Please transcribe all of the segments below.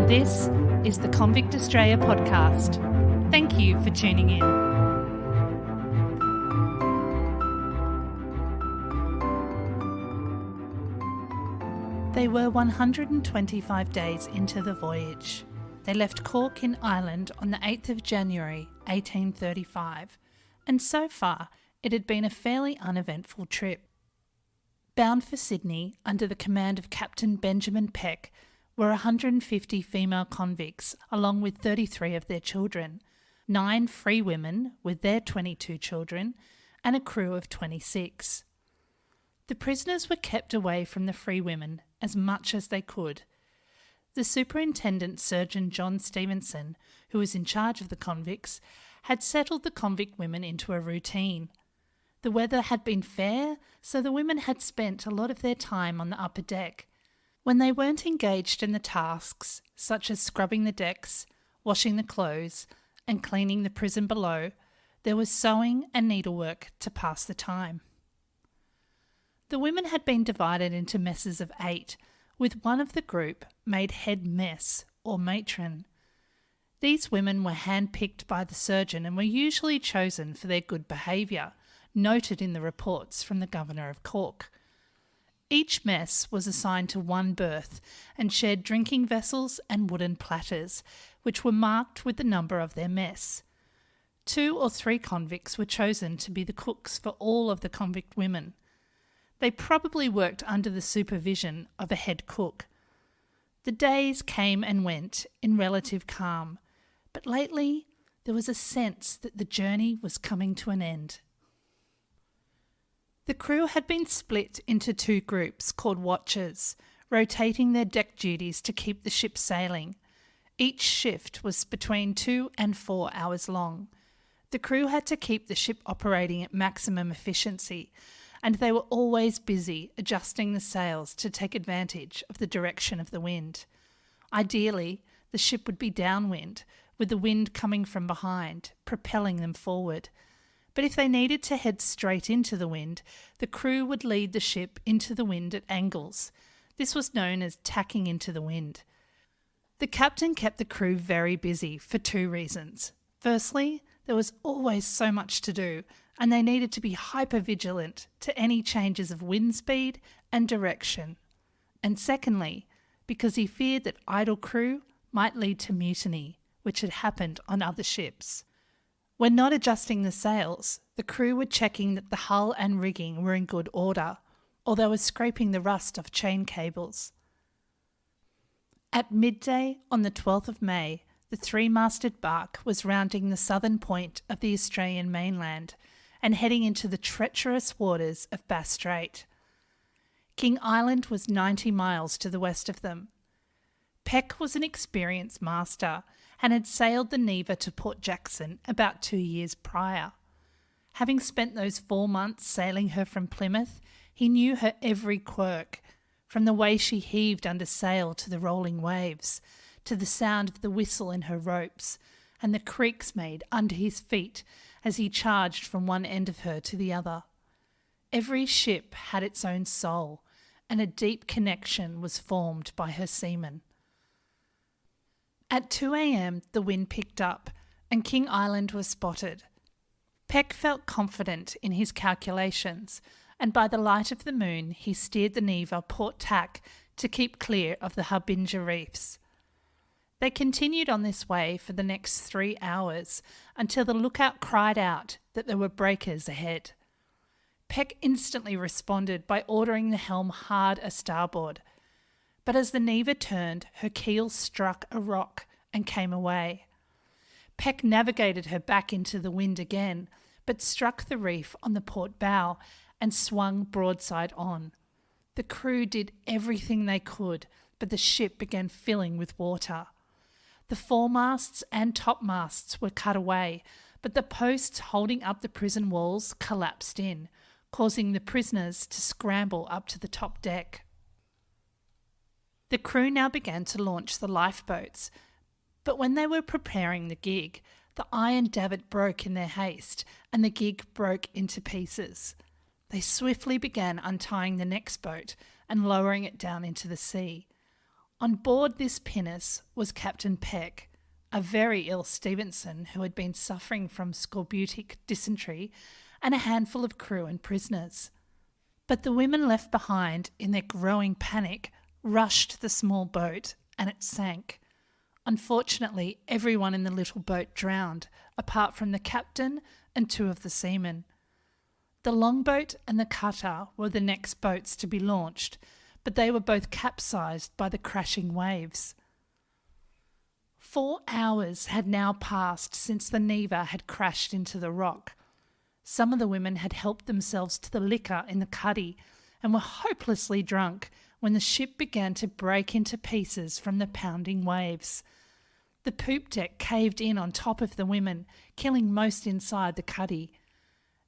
And this is the Convict Australia podcast. Thank you for tuning in. They were 125 days into the voyage. They left Cork in Ireland on the 8th of January 1835, and so far it had been a fairly uneventful trip. Bound for Sydney under the command of Captain Benjamin Peck were 150 female convicts along with 33 of their children, 9 free women with their 22 children, and a crew of 26. The prisoners were kept away from the free women as much as they could. The Superintendent Surgeon John Stevenson, who was in charge of the convicts, had settled the convict women into a routine. The weather had been fair, so the women had spent a lot of their time on the upper deck. When they weren't engaged in the tasks, such as scrubbing the decks, washing the clothes, and cleaning the prison below, there was sewing and needlework to pass the time. The women had been divided into messes of 8, with one of the group made head mess or matron. These women were handpicked by the surgeon and were usually chosen for their good behaviour, noted in the reports from the Governor of Cork. Each mess was assigned to one berth and shared drinking vessels and wooden platters, which were marked with the number of their mess. 2 or 3 convicts were chosen to be the cooks for all of the convict women. They probably worked under the supervision of a head cook. The days came and went in relative calm, but lately there was a sense that the journey was coming to an end. The crew had been split into 2 groups called watchers, rotating their deck duties to keep the ship sailing. Each shift was between 2 and 4 hours long. The crew had to keep the ship operating at maximum efficiency, and they were always busy adjusting the sails to take advantage of the direction of the wind. Ideally, the ship would be downwind, with the wind coming from behind, propelling them forward. But if they needed to head straight into the wind, the crew would lead the ship into the wind at angles. This was known as tacking into the wind. The captain kept the crew very busy for 2 reasons. Firstly, there was always so much to do, and they needed to be hyper-vigilant to any changes of wind speed and direction. And secondly, because he feared that idle crew might lead to mutiny, which had happened on other ships. When not adjusting the sails, the crew were checking that the hull and rigging were in good order, or they were scraping the rust off chain cables. At midday on the 12th of May, the 3-masted barque was rounding the southern point of the Australian mainland and heading into the treacherous waters of Bass Strait. King Island was 90 miles to the west of them. Peck was an experienced master and had sailed the Neva to Port Jackson about 2 years prior. Having spent those 4 months sailing her from Plymouth, he knew her every quirk, from the way she heaved under sail to the rolling waves, to the sound of the whistle in her ropes, and the creaks made under his feet as he charged from one end of her to the other. Every ship had its own soul, and a deep connection was formed by her seamen. At 2 a.m, the wind picked up, and King Island was spotted. Peck felt confident in his calculations, and by the light of the moon he steered the Neva port tack to keep clear of the Harbinger Reefs. They continued on this way for the next 3 hours until the lookout cried out that there were breakers ahead. Peck instantly responded by ordering the helm hard a starboard. But as the Neva turned, her keel struck a rock and came away. Peck navigated her back into the wind again, but struck the reef on the port bow and swung broadside on. The crew did everything they could, but the ship began filling with water. The foremasts and topmasts were cut away, but the posts holding up the prison walls collapsed in, causing the prisoners to scramble up to the top deck. The crew now began to launch the lifeboats, but when they were preparing the gig, the iron davit broke in their haste and the gig broke into pieces. They swiftly began untying the next boat and lowering it down into the sea. On board this pinnace was Captain Peck, a very ill Stevenson who had been suffering from scorbutic dysentery, and a handful of crew and prisoners. But the women left behind, in their growing panic, rushed the small boat, and it sank. Unfortunately, everyone in the little boat drowned, apart from the captain and 2 of the seamen. The longboat and the cutter were the next boats to be launched, but they were both capsized by the crashing waves. 4 hours had now passed since the Neva had crashed into the rock. Some of the women had helped themselves to the liquor in the cuddy and were hopelessly drunk when the ship began to break into pieces from the pounding waves. The poop deck caved in on top of the women, killing most inside the cuddy.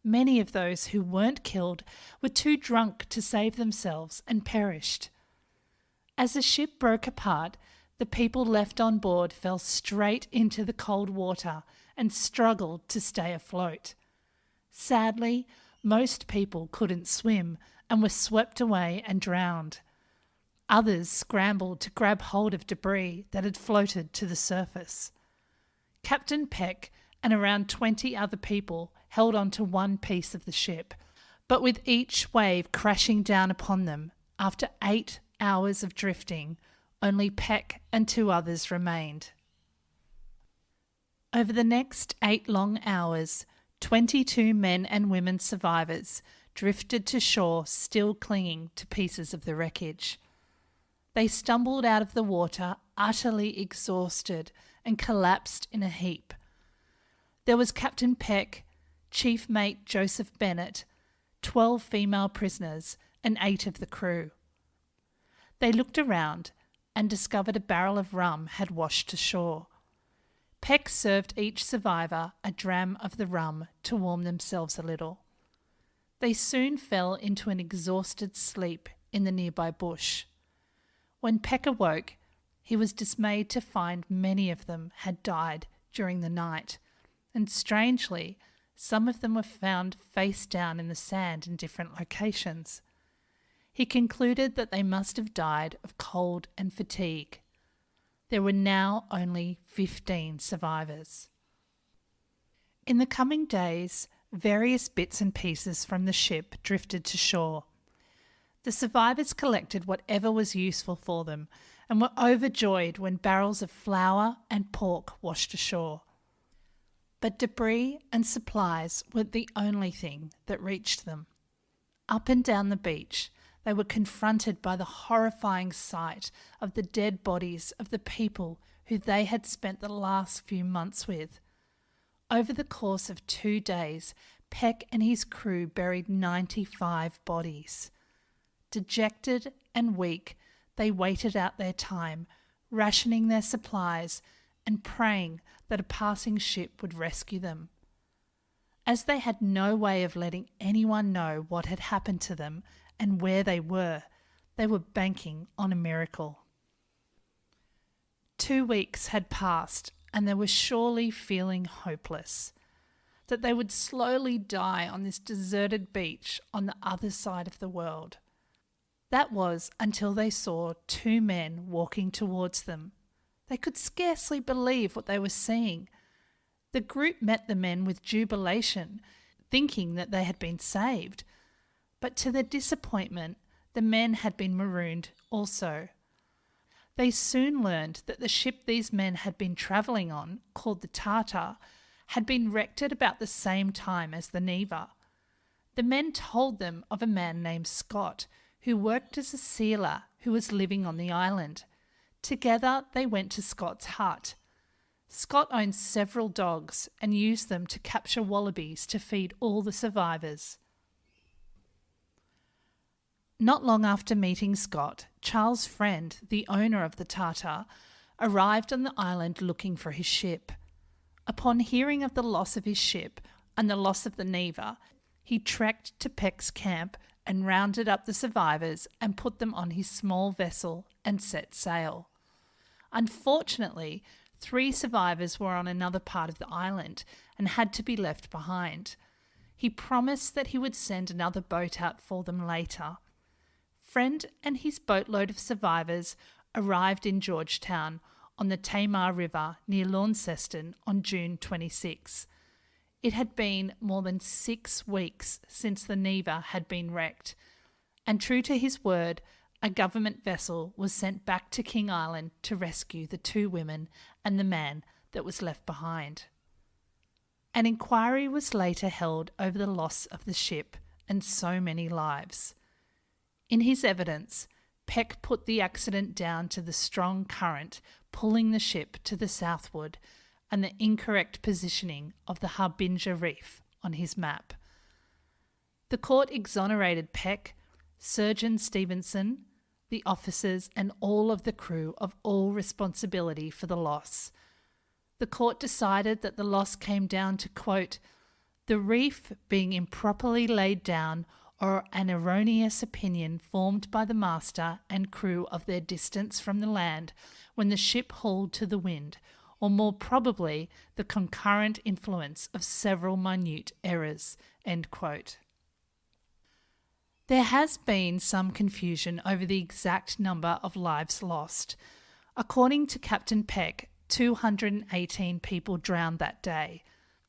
Many of those who weren't killed were too drunk to save themselves and perished. As the ship broke apart, the people left on board fell straight into the cold water and struggled to stay afloat. Sadly, most people couldn't swim and were swept away and drowned. Others scrambled to grab hold of debris that had floated to the surface. Captain Peck and around 20 other people held on to one piece of the ship, but with each wave crashing down upon them, after 8 hours of drifting, only Peck and 2 others remained. Over the next 8 long hours, 22 men and women survivors drifted to shore, still clinging to pieces of the wreckage. They stumbled out of the water, utterly exhausted, and collapsed in a heap. There was Captain Peck, Chief Mate Joseph Bennett, 12 female prisoners, and 8 of the crew. They looked around and discovered a barrel of rum had washed ashore. Peck served each survivor a dram of the rum to warm themselves a little. They soon fell into an exhausted sleep in the nearby bush. When Peck awoke, he was dismayed to find many of them had died during the night, and strangely, some of them were found face down in the sand in different locations. He concluded that they must have died of cold and fatigue. There were now only 15 survivors. In the coming days, various bits and pieces from the ship drifted to shore. The survivors collected whatever was useful for them and were overjoyed when barrels of flour and pork washed ashore. But debris and supplies were the only thing that reached them. Up and down the beach, they were confronted by the horrifying sight of the dead bodies of the people who they had spent the last few months with. Over the course of 2 days, Peck and his crew buried 95 bodies. Dejected and weak, they waited out their time, rationing their supplies and praying that a passing ship would rescue them. As they had no way of letting anyone know what had happened to them and where they were banking on a miracle. 2 weeks had passed and they were surely feeling hopeless, that they would slowly die on this deserted beach on the other side of the world. That was until they saw 2 men walking towards them. They could scarcely believe what they were seeing. The group met the men with jubilation, thinking that they had been saved. But to their disappointment, the men had been marooned also. They soon learned that the ship these men had been travelling on, called the Tartar, had been wrecked at about the same time as the Neva. The men told them of a man named Scott, who worked as a sealer who was living on the island. Together they went to Scott's hut. Scott owned several dogs and used them to capture wallabies to feed all the survivors. Not long after meeting Scott, Charles' friend, the owner of the Tartar, arrived on the island looking for his ship. Upon hearing of the loss of his ship and the loss of the Neva, he trekked to Peck's camp and rounded up the survivors and put them on his small vessel and set sail. Unfortunately, 3 survivors were on another part of the island and had to be left behind. He promised that he would send another boat out for them later. Friend and his boatload of survivors arrived in Georgetown on the Tamar River near Launceston on June 26. It had been more than 6 weeks since the Neva had been wrecked, and true to his word, a government vessel was sent back to King Island to rescue the 2 women and the man that was left behind. An inquiry was later held over the loss of the ship and so many lives. In his evidence, Peck put the accident down to the strong current pulling the ship to the southward and the incorrect positioning of the Harbinger Reef on his map. The court exonerated Peck, Surgeon Stevenson, the officers and all of the crew of all responsibility for the loss. The court decided that the loss came down to, quote, the reef being improperly laid down or an erroneous opinion formed by the master and crew of their distance from the land when the ship hauled to the wind, or more probably the concurrent influence of several minute errors, end quote. There has been some confusion over the exact number of lives lost. According to Captain Peck, 218 people drowned that day.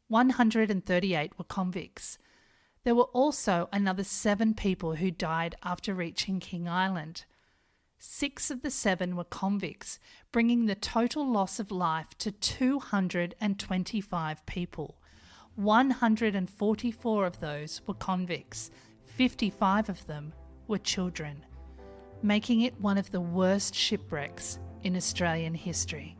138 were convicts. There were also another 7 people who died after reaching King Island. 6 of the 7 were convicts, bringing the total loss of life to 225 people. 144 of those were convicts. 55 of them were children, making it one of the worst shipwrecks in Australian history.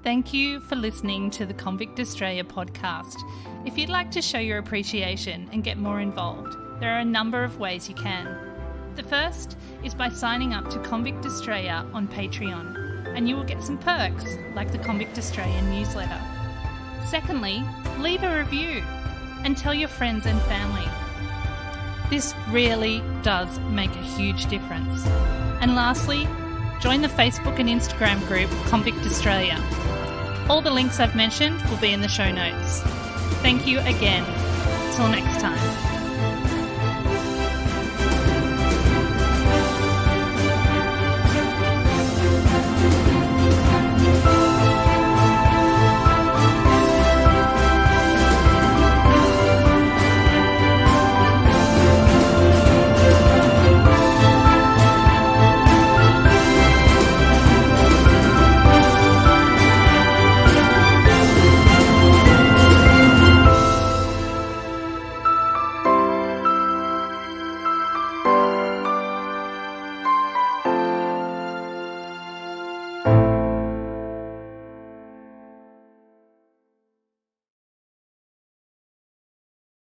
Thank you for listening to the Convict Australia podcast. If you'd like to show your appreciation and get more involved, there are a number of ways you can. The first is by signing up to Convict Australia on Patreon, and you will get some perks like the Convict Australia Newsletter. Secondly, leave a review and tell your friends and family. This really does make a huge difference. And lastly, join the Facebook and Instagram group Convict Australia. All the links I've mentioned will be in the show notes. Thank you again. Till next time.